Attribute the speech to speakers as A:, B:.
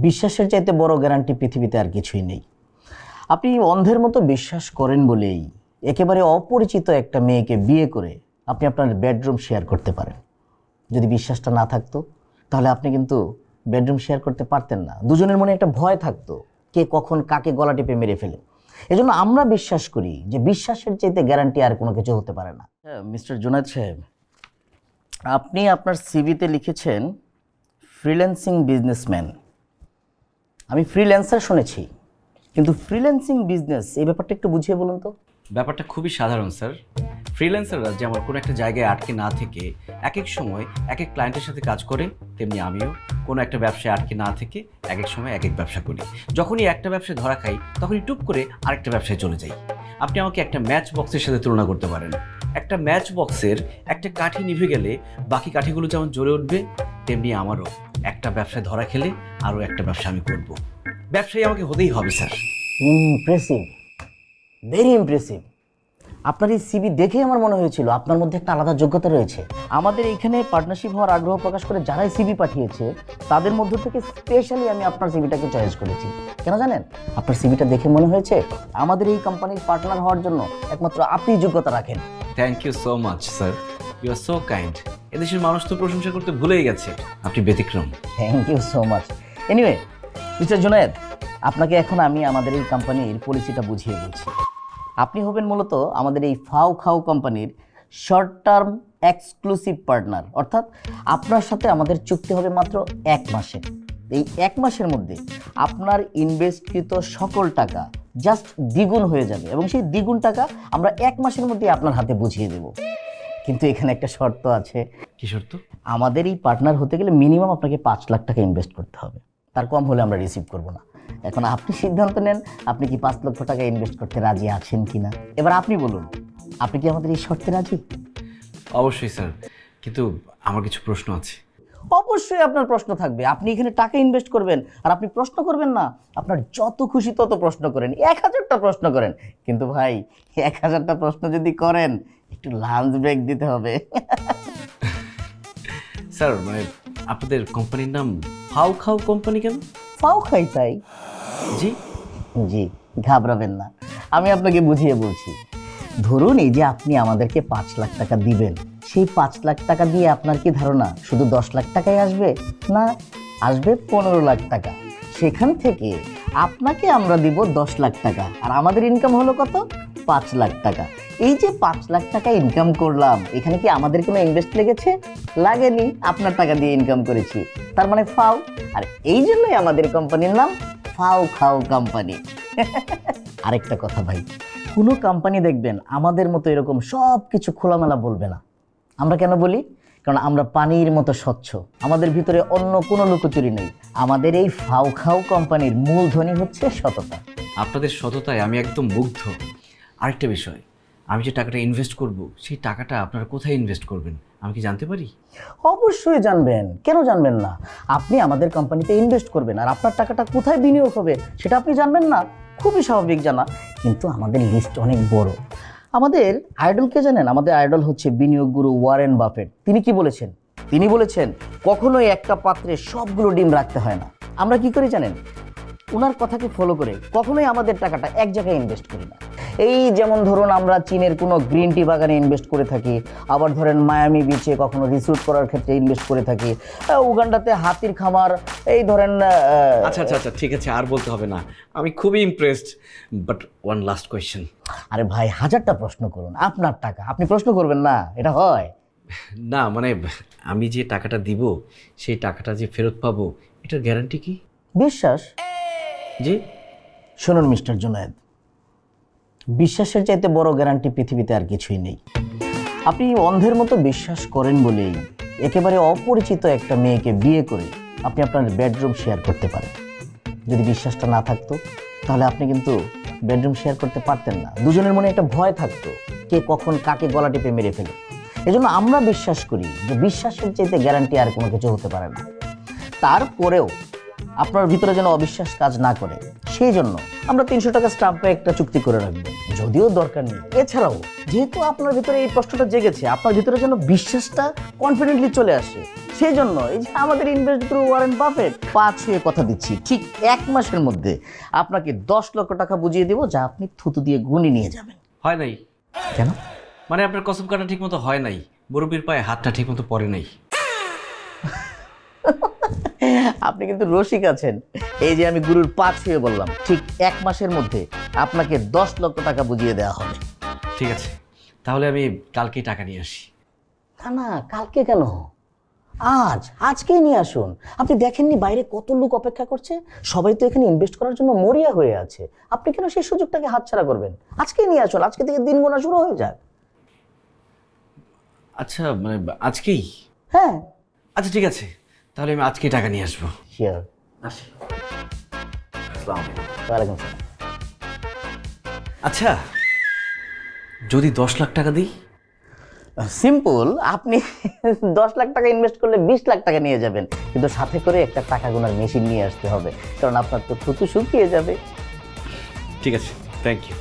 A: বিশ্বাসের চাইতে বড় গ্যারান্টি পৃথিবীতে আর কিছুই নেই। আপনি অন্ধের মতো বিশ্বাস করেন বলেই একেবারে অপরিচিত একটা মেয়েকে বিয়ে করে আপনি আপনার বেডরুম শেয়ার করতে পারেন। যদি বিশ্বাসটা না থাকতো তাহলে আপনি কিন্তু বেডরুম শেয়ার করতে পারতেন না। দুজনের মনে একটা ভয় থাকতো, কে কখন কাকে গলা টিপে মেরে ফেলে। এজন্য আমরা বিশ্বাস করি যে বিশ্বাসের চাইতে গ্যারান্টি আর কোনো কিছু হতে পারে না। মিস্টার জুনায়েদ সাহেব, আপনি আপনার সিভিতে লিখেছেন ফ্রিল্যান্সিং বিজনেসম্যান। আমি ফ্রিল্যান্সার শুনেছি, কিন্তু ফ্রিল্যান্সিং বিজনেস এই ব্যাপারটা একটু বুঝিয়ে বলুন তো।
B: ব্যাপারটা খুবই সাধারণ স্যার। ফ্রিল্যান্সাররা যেমন কোনো একটা জায়গায় আটকে না থেকে এক এক সময় এক এক ক্লায়েন্টের সাথে কাজ করে, তেমনি আমিও কোনো একটা ব্যবসায় আটকে না থেকে এক এক সময় এক এক ব্যবসা করি। যখনই একটা ব্যবসায় ধরা খাই তখনই টুপ করে আরেকটা ব্যবসায় চলে যাই। আপনি আমাকে একটা ম্যাচ বক্সের সাথে তুলনা করতে পারেন। একটা ম্যাচ বক্সের একটা কাঠি নিভে গেলে বাকি কাঠিগুলো যেমন জ্বলে উঠবে, তেমনি আমারও একটা ব্যবসায় ধরা খেলে আরও একটা ব্যবসা আমি করব। ব্যবসায়ী আমাকে হতেই হবে স্যার।
A: Impressive, very impressive. আপনার এই সিভি দেখেই আমার মনে হয়েছিল আপনার মধ্যে একটা আলাদা যোগ্যতা রয়েছে। আমাদের এইখানে পার্টনারশিপ হওয়ার আগ্রহ প্রকাশ করে যারাই সিভি পাঠিয়েছে তাদের মধ্য থেকে স্পেশালি আমি আপনার সিভিটাকে চয়েস করেছি। কেন জানেন? আপনার সিভিটা দেখে মনে হয়েছে আমাদের এই কোম্পানির পার্টনার হওয়ার জন্য একমাত্র আপনি যোগ্যতা রাখেন।
B: Thank you so much sir, you are so kind. এদেশের মানুষ তো প্রশংসা করতে ভুলেই গেছে, আপনি ব্যতিক্রম।
A: Thank you so much. Anyway mister Junaid, আপনাকে এখন আমি আমাদের এই কোম্পানির পলিসিটা বুঝিয়ে বলছি। আপনি হবেন মূলত আমাদের এই ফাও খাও কোম্পানির শর্ট টার্ম এক্সক্লুসিভ পার্টনার, অর্থাৎ আপনার সাথে আমাদের চুক্তি হবে মাত্র 1 মাসের। এই 1 মাসের মধ্যে আপনার ইনভেস্টকৃত সকল টাকা জাস্ট দ্বিগুণ হয়ে যাবে, এবং সেই দ্বিগুণ টাকা আমরা 1 মাসের মধ্যে আপনার হাতে বুঝিয়ে দেব। কিন্তু এখানে একটা শর্ত আছে।
B: কি শর্ত?
A: আমাদের এই পার্টনার হতে গেলে মিনিমাম আপনাকে 5 লাখ টাকা ইনভেস্ট করতে হবে, তার কম হলে আমরা রিসিভ করব না। এখন আপনি সিদ্ধান্ত নেন আপনি কি 5 লক্ষ টাকা ইনভেস্ট করতে রাজি আছেন কিনা। এবার আপনি বলুন, আপনি কি আমাদের এই শর্তে রাজি?
B: অবশ্যই স্যার, কিন্তু আমার কিছু প্রশ্ন আছে।
A: অবশ্যই আপনার প্রশ্ন থাকবে। আপনি এখানে টাকা ইনভেস্ট করবেন আর আপনি প্রশ্ন করবেন না? আপনার যত খুশি তত প্রশ্ন করেন, 1000টা প্রশ্ন করেন, কিন্তু ভাই 1000টা প্রশ্ন যদি করেন একটু লাঞ্চ ব্রেক দিতে হবে।
B: স্যার মানে আপনাদের কোম্পানির নাম ফাও খাও কোম্পানি কেন?
A: ফাও খাই তাই।
B: জি
A: জি, ঘাবড়াবেন না, আমি আপনাকে বুঝিয়ে বলছি। ধরুন এই যে আপনি আমাদেরকে 5 লাখ টাকা দিবেন, সেই 5 লাখ টাকা দিয়ে আপনার কি ধারণা শুধু 10 লাখ টাকাই আসবে? না, আসবে 15 লাখ টাকা। সেখান থেকে আপনাকে আমরা দিব 10 লাখ টাকা, আর আমাদের ইনকাম হলো কত? 5 লাখ টাকা। এই যে 5 লাখ টাকা ইনকাম করলাম, এখানে কি আমাদের কোনো ইনভেস্ট লেগেছে? লাগেনি, আপনার টাকা দিয়ে ইনকাম করেছি, তার মানে ফাও। আর এই জন্যই আমাদের কোম্পানির নাম ফাও খাও কোম্পানি। আরেকটা কথা ভাই, কোনো কোম্পানি দেখবেন আমাদের মতো এরকম সব কিছু খোলামেলা বলবে না। আমরা কেন বলি? কারণ আমরা পানির মতো স্বচ্ছ, আমাদের ভিতরে অন্য কোনো লুকোচুরি নেই। আমাদের এই ফাও খাও কোম্পানির মূলধনই হচ্ছে সততা।
B: আপনাদের সততায় আমি একদম মুগ্ধ। আরেকটা বিষয়, আমি যে টাকাটা ইনভেস্ট করব সেই টাকাটা আপনারা কোথায় ইনভেস্ট করবেন আমি কি জানতে পারি?
A: অবশ্যই জানবেন, কেন জানবেন না? আপনি আমাদের কোম্পানিতে ইনভেস্ট করবেন আর আপনার টাকাটা কোথায় বিনিয়োগ হবে সেটা আপনি জানবেন না? খুবই স্বাভাবিক জানা, কিন্তু আমাদের লিস্ট অনেক বড়। আমাদের আইডলকে জানেন? আমাদের আইডল হচ্ছে বিনিয়োগ গুরু ওয়ারেন বাফেট। তিনি কি বলেছেন? তিনি বলেছেন কখনোই একটা পাত্রে সবগুলো ডিম রাখতে হয় না। আমরা কি করি জানেন? ওনার কথাকে ফলো করে কখনোই আমাদের টাকাটা এক জায়গায় ইনভেস্ট করি না। এই যেমন ধরুন আমরা চীনের কোনো গ্রিন টি বাগানে ইনভেস্ট করে থাকি, আবার ধরেন মায়ামি বিচে কখনো রিসোর্ট করার ক্ষেত্রে ইনভেস্ট করে থাকি, উগান্ডাতে হাতির খামার, এই ধরেন।
B: আচ্ছা আচ্ছা আচ্ছা ঠিক আছে, আর বলতে হবে না, আমি খুবই impressed. But one last question.
A: আরে ভাই, 1000টা প্রশ্ন করুন, আপনার টাকা, আপনি প্রশ্ন করবেন না, এটা হয়?
B: না মানে আমি যে টাকাটা দিব সেই টাকাটা যে ফেরত পাবো এটার গ্যারান্টি কি?
A: বিশ্বাস।
B: জি
A: শুনুন মিস্টার জুনায়েদ, বিশ্বাসের চাইতে বড় গ্যারান্টি পৃথিবীতে আর কিছুই নেই। আপনি অন্ধের মতো বিশ্বাস করেন বলেই একেবারে অপরিচিত একটা মেয়েকে বিয়ে করে আপনি আপনার বেডরুম শেয়ার করতে পারেন। যদি বিশ্বাসটা না থাকতো তাহলে আপনি কিন্তু বেডরুম শেয়ার করতে পারতেন না। দুজনের মনে একটা ভয় থাকতো, কে কখন কাকে গলা টিপে মেরে ফেলে। এজন্য আমরা বিশ্বাস করি যে বিশ্বাসের চাইতে গ্যারান্টি আর কোনো কিছু হতে পারে না। তারপরেও আপনার ভিতরে যেন অবিশ্বাস কাজ না করে, সেই জন্য আমরা 300 টাকা স্টাম্পে একটা চুক্তি করে রাখবো, যদিও দরকার নেই। এছাড়াও যেহেতু আপনার ভিতরে এই প্রশ্নটা জেগেছে, আপনার ভিতরে যেন বিশ্বাসটা কনফিডেন্টলি চলে আসে, সেই জন্য এই যে আমাদের ইনভেস্ট গ্রুপ ওয়ারেন বাফেট 5 হয়ে কথা দিচ্ছি, ঠিক 1 মাসের মধ্যে আপনাকে 10 লক্ষ টাকা বুঝিয়ে দেবো, যা আপনি থুতু দিয়ে গুনি নিয়ে যাবেন।
B: হয় নাই?
A: কেন?
B: মানে আপনার কসম কাটা ঠিক মতো হয় নাই, মুরব্বির পায়ে হাতটা ঠিক মতো পড়ে নাই।
A: আপনি কিন্তু রসিক আছেন। এই যে আমি গুরুর 5 হয়ে বললাম, ঠিক 1 মাসের মধ্যে আপনাকে 10 লক্ষ টাকা বুঝিয়ে দেওয়া হবে।
B: ঠিক আছে, তাহলে আমি কালকেই টাকা নিয়ে আসি।
A: না না, কালকে কেন, আজকেই নিয়ে আসুন। আপনি দেখেননি বাইরে কত লোক অপেক্ষা করছে, সবাই তো এখানে ইনভেস্ট করার জন্য মরিয়া হয়ে আছে। আপনি কেন সেই সুযোগটাকে হাতছাড়া করবেন? আজকেই নিয়ে আসুন, আজকে থেকে দিন গোনা শুরু হয়ে যাক।
B: আচ্ছা, মানে আজকেই?
A: হ্যাঁ।
B: আচ্ছা ঠিক আছে, তাহলে আমি আজকেই টাকা নিয়ে আসবো।
A: শিওর।
B: আসি। আসসালামু আলাইকুম।
A: ওয়ালাইকুম আসসালাম।
B: আচ্ছা, যদি 10 লাখ টাকা দিই?
A: সিম্পল, আপনি 10 লাখ টাকা ইনভেস্ট করলে 20 লাখ টাকা নিয়ে যাবেন, কিন্তু সাথে করে একটা টাকা গোনার মেশিন নিয়ে আসতে হবে, কারণ আপনার তো থুতু শুকিয়ে যাবে।
B: ঠিক আছে, থ্যাংক ইউ।